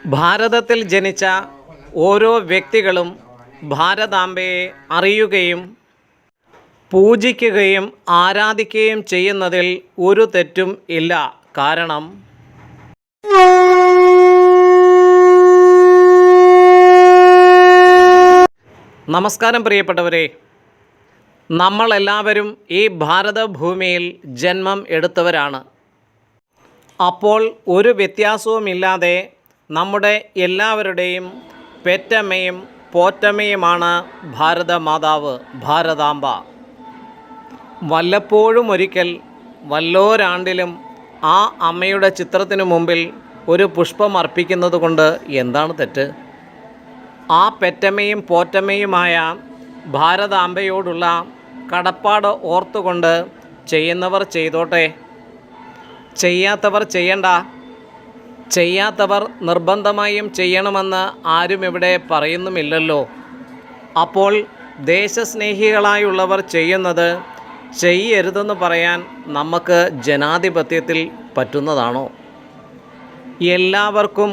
ഭാരതത്തിൽ ജനിച്ച ഓരോ വ്യക്തികളും ഭാരതാംബയെ അറിയുകയും പൂജിക്കുകയും ആരാധിക്കുകയും ചെയ്യുന്നതിൽ ഒരു തെറ്റും ഇല്ല. കാരണം നമസ്കാരം പ്രിയപ്പെട്ടവരെ, നമ്മളെല്ലാവരും ഈ ഭാരതഭൂമിയിൽ ജന്മം എടുത്തവരാണ്. അപ്പോൾ ഒരു വ്യത്യാസവുമില്ലാതെ നമ്മുടെ എല്ലാവരുടെയും പെറ്റമ്മയും പോറ്റമ്മയുമാണ് ഭാരതമാതാവ്, ഭാരതാംബ. വല്ലപ്പോഴും ഒരിക്കൽ വല്ലോരാണ്ടിലും ആ അമ്മയുടെ ചിത്രത്തിനു മുമ്പിൽ ഒരു പുഷ്പം അർപ്പിക്കുന്നത് കൊണ്ട് എന്താണ് തെറ്റ്? ആ പെറ്റമ്മയും പോറ്റമ്മയുമായ ഭാരതാംബയോടുള്ള കടപ്പാട് ഓർത്തുകൊണ്ട് ചെയ്യുന്നവർ ചെയ്തോട്ടെ, ചെയ്യാത്തവർ ചെയ്യണ്ട. ചെയ്യാത്തവർ നിർബന്ധമായും ചെയ്യണമെന്ന് ആരും ഇവിടെ പറയുന്നുമില്ലല്ലോ. അപ്പോൾ ദേശസ്നേഹികളായുള്ളവർ ചെയ്യുന്നത് ചെയ്യരുതെന്ന് പറയാൻ നമുക്ക് ജനാധിപത്യത്തിൽ പറ്റുന്നതാണോ? എല്ലാവർക്കും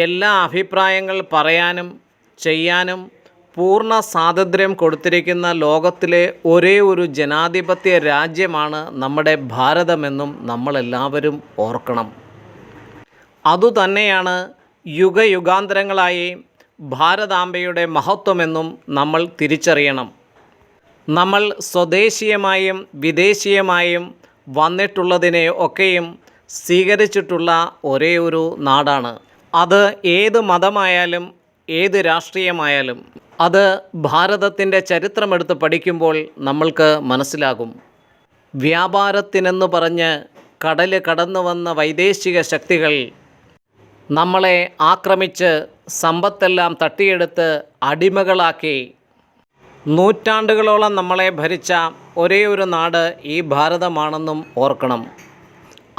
എല്ലാ അഭിപ്രായങ്ങൾ പറയാനും ചെയ്യാനും പൂർണ്ണ സ്വാതന്ത്ര്യം കൊടുത്തിരിക്കുന്ന ലോകത്തിലെ ഒരേ ഒരു ജനാധിപത്യ രാജ്യമാണ് നമ്മുടെ ഭാരതമെന്നും നമ്മളെല്ലാവരും ഓർക്കണം. അതുതന്നെയാണ് യുഗയുഗാന്തരങ്ങളായി ഭാരതാംബയുടെ മഹത്വമെന്നും നമ്മൾ തിരിച്ചറിയണം. നമ്മൾ സ്വദേശീയമായും വിദേശീയമായും വന്നിട്ടുള്ളതിനെ ഒക്കെയും സ്വീകരിച്ചിട്ടുള്ള ഒരേ ഒരു നാടാണ്. അത് ഏത് മതമായാലും ഏത് രാഷ്ട്രീയമായാലും അത് ഭാരതത്തിൻ്റെ ചരിത്രമെടുത്ത് പഠിക്കുമ്പോൾ നമ്മൾക്ക് മനസ്സിലാകും. വ്യാപാരത്തിനെന്ന് പറഞ്ഞ് കടൽ കടന്നു വന്ന വൈദേശിക ശക്തികൾ നമ്മളെ ആക്രമിച്ച് സമ്പത്തെല്ലാം തട്ടിയെടുത്ത് അടിമകളാക്കി നൂറ്റാണ്ടുകളോളം നമ്മളെ ഭരിച്ച ഒരേ ഒരു നാട് ഈ ഭാരതമാണെന്നും ഓർക്കണം.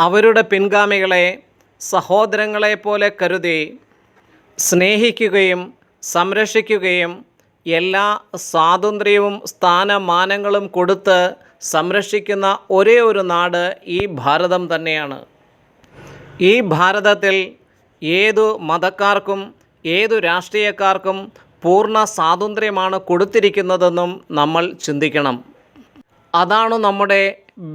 അവരുടെ പിൻഗാമികളെ സഹോദരങ്ങളെ പോലെ കരുതി സ്നേഹിക്കുകയും സംരക്ഷിക്കുകയും എല്ലാ സ്വാതന്ത്ര്യവും സ്ഥാനമാനങ്ങളും കൊടുത്ത് സംരക്ഷിക്കുന്ന ഒരേ ഒരു നാട് ഈ ഭാരതം തന്നെയാണ്. ഈ ഭാരതത്തിൽ ഏതു മതക്കാർക്കും ഏതു രാഷ്ട്രീയക്കാർക്കും പൂർണ്ണ സ്വാതന്ത്ര്യമാണ് കൊടുത്തിരിക്കുന്നതെന്നും നമ്മൾ ചിന്തിക്കണം. അതാണ് നമ്മുടെ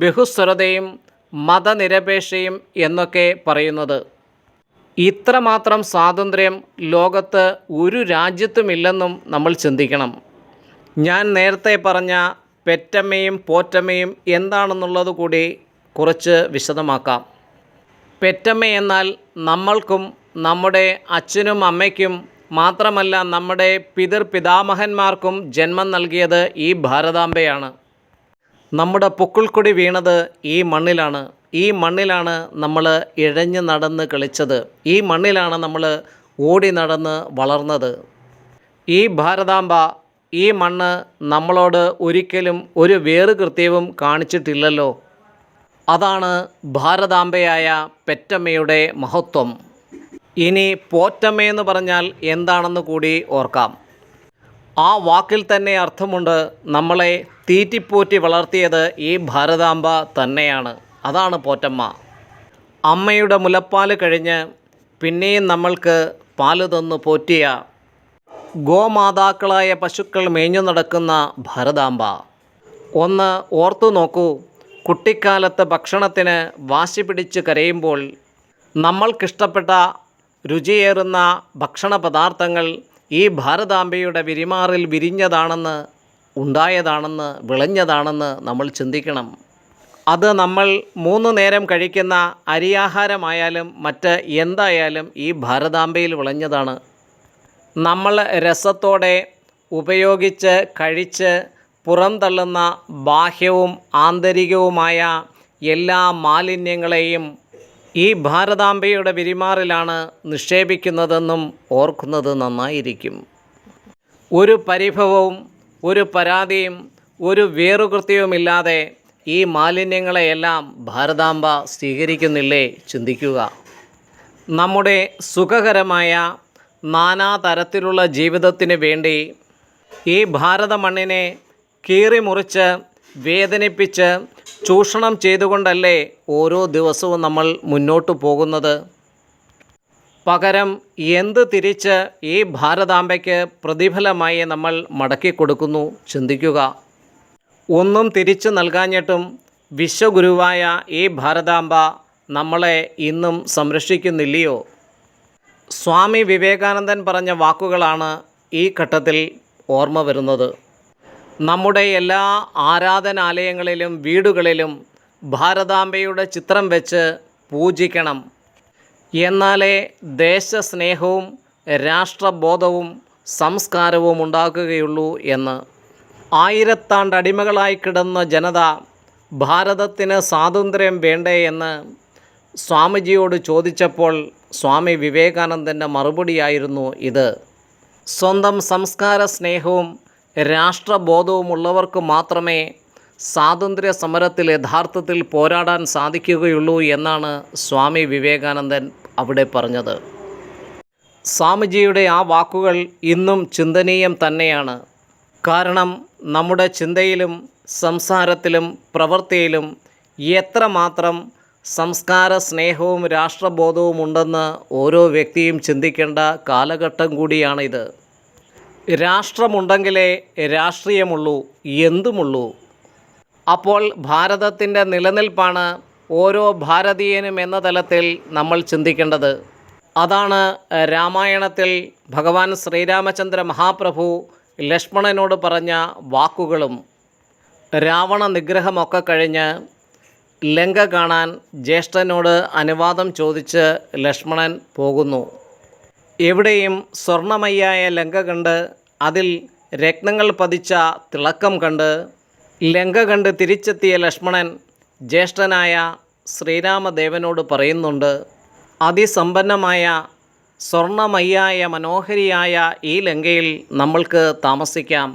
ബഹുസ്വരതയും മതനിരപേക്ഷയും എന്നൊക്കെ പറയുന്നത്. ഇത്രമാത്രം സ്വാതന്ത്ര്യം ലോകത്ത് ഒരു രാജ്യത്തുമില്ലെന്നും നമ്മൾ ചിന്തിക്കണം. ഞാൻ നേരത്തെ പറഞ്ഞ പെറ്റമ്മയും പോറ്റമ്മയും എന്താണെന്നുള്ളത് കൂടി കുറച്ച് വിശദമാക്കാം. പെറ്റമ്മ എന്നാൽ നമ്മൾക്കും നമ്മുടെ അച്ഛനും അമ്മയ്ക്കും മാത്രമല്ല നമ്മുടെ പിതൃപിതാമഹന്മാർക്കും ജന്മം നൽകിയത് ഈ ഭാരതാംബയാണ്. നമ്മുടെ പൊക്കിൾക്കൊടി വീണത് ഈ മണ്ണിലാണ്. ഈ മണ്ണിലാണ് നമ്മൾ ഇഴഞ്ഞ് നടന്ന് കളിച്ചത്. ഈ മണ്ണിലാണ് നമ്മൾ ഓടി നടന്ന് വളർന്നത്. ഈ ഭാരതാംബ, ഈ മണ്ണ് നമ്മളോട് ഒരിക്കലും ഒരു വേറുകൃത്യവും കാണിച്ചിട്ടില്ലല്ലോ. അതാണ് ഭാരതാംബയായ പെറ്റമ്മയുടെ മഹത്വം. ഇനി പോറ്റമ്മയെന്ന് പറഞ്ഞാൽ എന്താണെന്ന് കൂടി ഓർക്കാം. ആ വാക്കിൽ തന്നെ അർത്ഥമുണ്ട്. നമ്മളെ തീറ്റിപ്പോറ്റി വളർത്തിയത് ഈ ഭാരതാംബ തന്നെയാണ്. അതാണ് പോറ്റമ്മ. അമ്മയുടെ മുലപ്പാല് കഴിഞ്ഞ് പിന്നെയും നമ്മൾക്ക് പാല് തന്നു പോറ്റിയ ഗോമാതാക്കളായ പശുക്കൾ മേഞ്ഞു നടക്കുന്ന ഭാരതാംബ. ഒന്ന് ഓർത്തു നോക്കൂ. കുട്ടിക്കാലത്ത് ഭക്ഷണത്തിന് വാശി പിടിച്ച് കരയുമ്പോൾ നമ്മൾക്കിഷ്ടപ്പെട്ട രുചിയേറുന്ന ഭക്ഷണ പദാർത്ഥങ്ങൾ ഈ ഭാരതാംബയുടെ വിരിമാറിൽ വിരിഞ്ഞതാണെന്ന്, ഉണ്ടായതാണെന്ന്, വിളഞ്ഞതാണെന്ന് നമ്മൾ ചിന്തിക്കണം. അത് നമ്മൾ 3 നേരം കഴിക്കുന്ന അരിയാഹാരമായാലും മറ്റ് എന്തായാലും ഈ ഭാരതാംബയിൽ വിളഞ്ഞതാണ്. നമ്മൾ രസത്തോടെ ഉപയോഗിച്ച് കഴിച്ച് പുറംതള്ളുന്ന ബാഹ്യവും ആന്തരികവുമായ എല്ലാ മാലിന്യങ്ങളെയും ഈ ഭാരതാംബയുടെ വിരിമാറിലാണ് നിക്ഷേപിക്കുന്നതെന്നും ഓർക്കുന്നത് നന്നായിരിക്കും. ഒരു പരിഭവവും ഒരു പരാതിയും ഒരു വേറുകൃത്യവുമില്ലാതെ ഈ മാലിന്യങ്ങളെയെല്ലാം ഭാരതാംബ സ്വീകരിക്കുന്നില്ലേ? ചിന്തിക്കുക. നമ്മുടെ സുഖകരമായ നാനാതരത്തിലുള്ള ജീവിതത്തിന് വേണ്ടി ഈ ഭാരത മണ്ണിനെ കീറിമുറിച്ച് വേദനിപ്പിച്ച് ചൂഷണം ചെയ്തുകൊണ്ടല്ലേ ഓരോ ദിവസവും നമ്മൾ മുന്നോട്ട് പോകുന്നത്? പകരം എന്ത് തിരിച്ച് ഈ ഭാരതാംബയ്ക്ക് പ്രതിഫലമായി നമ്മൾ മടക്കി കൊടുക്കുന്നു? ചിന്തിക്കുക. ഒന്നും തിരിച്ചു നൽകാഞ്ഞിട്ടും വിശ്വഗുരുവായ ഈ ഭാരതാംബ നമ്മളെ ഇന്നും സംരക്ഷിക്കുന്നില്ലയോ? സ്വാമി വിവേകാനന്ദൻ പറഞ്ഞ വാക്കുകളാണ് ഈ ഘട്ടത്തിൽ ഓർമ്മ വരുന്നത്. നമ്മുടെ എല്ലാ ആരാധനാലയങ്ങളിലും വീടുകളിലും ഭാരതാംബയുടെ ചിത്രം വെച്ച് പൂജിക്കണം. എന്നാലേ ദേശസ്നേഹവും രാഷ്ട്രബോധവും സംസ്കാരവും ഉണ്ടാക്കുകയുള്ളൂ എന്ന്. ആയിരത്താണ്ടടിമകളായി കിടന്ന ജനത ഭാരതത്തിന് സ്വാതന്ത്ര്യം വേണ്ടേ എന്ന് സ്വാമിജിയോട് ചോദിച്ചപ്പോൾ സ്വാമി വിവേകാനന്ദൻ്റെ മറുപടിയായിരുന്നു ഇത്. സ്വന്തം സംസ്കാര സ്നേഹവും രാഷ്ട്രബോധവും ഉള്ളവർക്ക് മാത്രമേ സ്വാതന്ത്ര്യ സമരത്തിൽ യഥാർത്ഥത്തിൽ പോരാടാൻ സാധിക്കുകയുള്ളൂ എന്നാണ് സ്വാമി വിവേകാനന്ദൻ അവിടെ പറഞ്ഞത്. സ്വാമിജിയുടെ ആ വാക്കുകൾ ഇന്നും ചിന്തനീയം തന്നെയാണ്. കാരണം നമ്മുടെ ചിന്തയിലും സംസാരത്തിലും പ്രവൃത്തിയിലും എത്രമാത്രം സംസ്കാര സ്നേഹവും രാഷ്ട്രബോധവും ഉണ്ടെന്ന് ഓരോ വ്യക്തിയും ചിന്തിക്കേണ്ട കാലഘട്ടം കൂടിയാണിത്. രാഷ്ട്രമുണ്ടെങ്കിലേ രാഷ്ട്രീയമുള്ളൂ, എന്തുമുള്ളൂ. അപ്പോൾ ഭാരതത്തിൻ്റെ നിലനിൽപ്പാണ് ഓരോ ഭാരതീയനും എന്ന തലത്തിൽ നമ്മൾ ചിന്തിക്കേണ്ടത്. അതാണ് രാമായണത്തിൽ ഭഗവാൻ ശ്രീരാമചന്ദ്ര മഹാപ്രഭു ലക്ഷ്മണനോട് പറഞ്ഞ വാക്കുകളും. രാവണ നിഗ്രഹമൊക്കെ കഴിഞ്ഞ് ലങ്ക കാണാൻ ജ്യേഷ്ഠനോട് അനുവാദം ചോദിച്ച് ലക്ഷ്മണൻ പോകുന്നു. എവിടെയും സ്വർണ്ണമയ്യായ ലങ്ക കണ്ട് അതിൽ രത്നങ്ങൾ പതിച്ച തിളക്കം കണ്ട് ലങ്ക കണ്ട് തിരിച്ചെത്തിയ ലക്ഷ്മണൻ ജ്യേഷ്ഠനായ ശ്രീരാമദേവനോട് പറയുന്നുണ്ട്, അതിസമ്പന്നമായ സ്വർണ്ണമയ്യായ മനോഹരിയായ ഈ ലങ്കയിൽ നമ്മൾക്ക് താമസിക്കാം.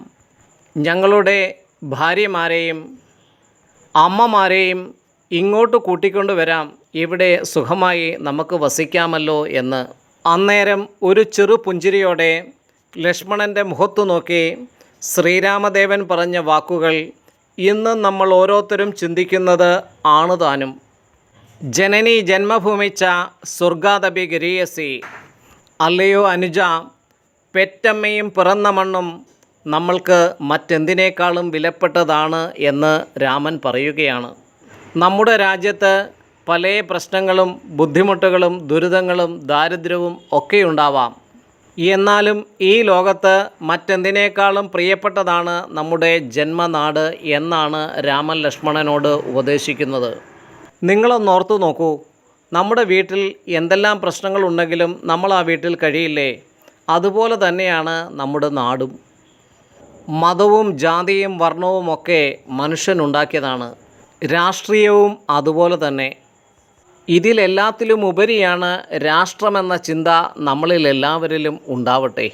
ഞങ്ങളുടെ ഭാര്യമാരെയും അമ്മമാരെയും ഇങ്ങോട്ട് കൂട്ടിക്കൊണ്ടു വരാം. ഇവിടെ സുഖമായി നമുക്ക് വസിക്കാമല്ലോ എന്ന്. അന്നേരം ഒരു ചെറു പുഞ്ചിരിയോടെ ലക്ഷ്മണൻ്റെ മുഖത്തു നോക്കി ശ്രീരാമദേവൻ പറഞ്ഞ വാക്കുകൾ ഇന്ന് നമ്മൾ ഓരോരുത്തരും ചിന്തിക്കുന്നത് ആണ് താനും. ജനനി ജന്മഭൂമിച്ച സ്വർഗാദപി ഗരീയസി. അല്ലയോ അനുജ, പെറ്റമ്മയും പിറന്ന മണ്ണും നമ്മൾക്ക് മറ്റെന്തിനേക്കാളും വിലപ്പെട്ടതാണ് എന്ന് രാമൻ പറയുകയാണ്. നമ്മുടെ രാജ്യത്ത് പല പ്രശ്നങ്ങളും ബുദ്ധിമുട്ടുകളും ദുരിതങ്ങളും ദാരിദ്ര്യവും ഒക്കെയുണ്ടാവാം. എന്നാലും ഈ ലോകത്ത് മറ്റെന്തിനേക്കാളും പ്രിയപ്പെട്ടതാണ് നമ്മുടെ ജന്മനാട് എന്നാണ് രാമൻ ലക്ഷ്മണനോട് ഉപദേശിക്കുന്നത്. നിങ്ങളൊന്നോർത്തു നോക്കൂ, നമ്മുടെ വീട്ടിൽ എന്തെല്ലാം പ്രശ്നങ്ങളുണ്ടെങ്കിലും നമ്മൾ ആ വീട്ടിൽ കഴിയില്ലേ? അതുപോലെ തന്നെയാണ് നമ്മുടെ നാടും. മതവും ജാതിയും വർണ്ണവുമൊക്കെ മനുഷ്യനുണ്ടാക്കിയതാണ്. രാഷ്ട്രീയവും അതുപോലെ തന്നെ. ഇതിലെല്ലാത്തിലും ഉപരിയാണ് രാഷ്ട്രമെന്ന ചിന്ത നമ്മളിൽ എല്ലാവരിലും ഉണ്ടാവട്ടെ.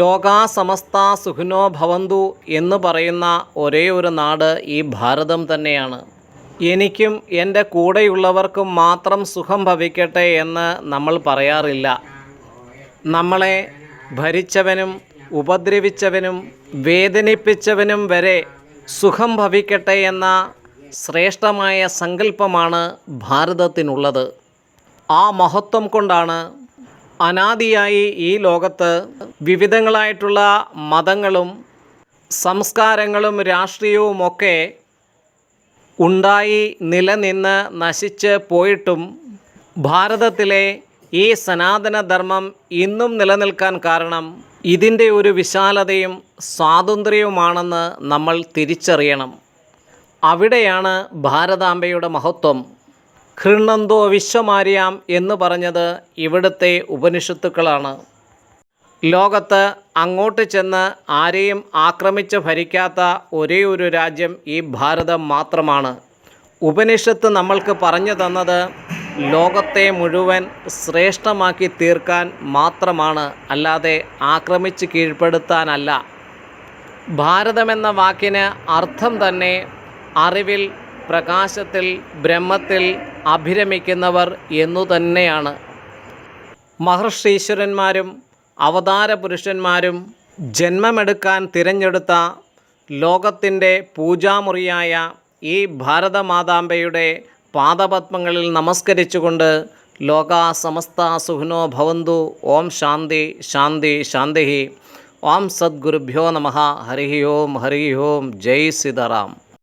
ലോകാ സമസ്ത സുഖിനോ ഭവന്തു എന്ന് പറയുന്ന ഒരേ ഒരു നാട് ഈ ഭാരതം തന്നെയാണ്. എനിക്കും എൻ്റെ കൂടെയുള്ളവർക്കും മാത്രം സുഖം ഭവിക്കട്ടെ എന്ന് നമ്മൾ പറയാറില്ല. നമ്മളെ ഭരിച്ചവനും ഉപദ്രവിച്ചവനും വേദനിപ്പിച്ചവനും വരെ സുഖം ഭവിക്കട്ടെ എന്ന ശ്രേഷ്ഠമായ സങ്കല്പമാണ് ഭാരതത്തിനുള്ളത്. ആ മഹത്വം കൊണ്ടാണ് അനാദിയായി ഈ ലോകത്ത് വിവിധങ്ങളായിട്ടുള്ള മതങ്ങളും സംസ്കാരങ്ങളും രാഷ്ട്രീയവുമൊക്കെ ഉണ്ടായി നിലനിന്ന് നശിച്ച് പോയിട്ടും ഭാരതത്തിലെ ഈ സനാതനധർമ്മം ഇന്നും നിലനിൽക്കാൻ കാരണം ഇതിൻ്റെ ഒരു വിശാലതയും സ്വാതന്ത്ര്യവുമാണെന്ന് നമ്മൾ തിരിച്ചറിയണം. അവിടെയാണ് ഭാരതാംബയുടെ മഹത്വം. ഘൃണ്ണന്തോ വിശ്വമാര്യാം എന്ന് പറഞ്ഞത് ഇവിടുത്തെ ഉപനിഷത്തുക്കളാണ്. ലോകത്ത് അങ്ങോട്ട് ചെന്ന് ആരെയും ആക്രമിച്ച് ഭരിക്കാത്ത ഒരേ ഒരു രാജ്യം ഈ ഭാരതം മാത്രമാണ്. ഉപനിഷത്ത് നമ്മൾക്ക് പറഞ്ഞു തന്നത് ലോകത്തെ മുഴുവൻ ശ്രേഷ്ഠമാക്കി തീർക്കാൻ മാത്രമാണ്, അല്ലാതെ ആക്രമിച്ച് കീഴ്പ്പെടുത്താനല്ല. ഭാരതമെന്ന വാക്കിന് അർത്ഥം തന്നെ അറിവിൽ, പ്രകാശത്തിൽ, ബ്രഹ്മത്തിൽ അഭിരമിക്കുന്നവർ എന്നു തന്നെയാണ്. മഹർഷീശ്വരന്മാരും അവതാര പുരുഷന്മാരും ജന്മമെടുക്കാൻ തിരഞ്ഞെടുത്ത ലോകത്തിൻ്റെ പൂജാമുറിയായ ഈ ഭാരതമാതാംബയുടെ പാദപത്മങ്ങളിൽ നമസ്കരിച്ചുകൊണ്ട് ലോകാ സമസ്ത സുഖിനോ ഭവന്തു. ഓം ശാന്തി ശാന്തി ശാന്തി. ഓം സദ്ഗുരുഭ്യോ നമഃ. ഹരി ഓം ഹരി ഓം. ജയ് സീതാറാം.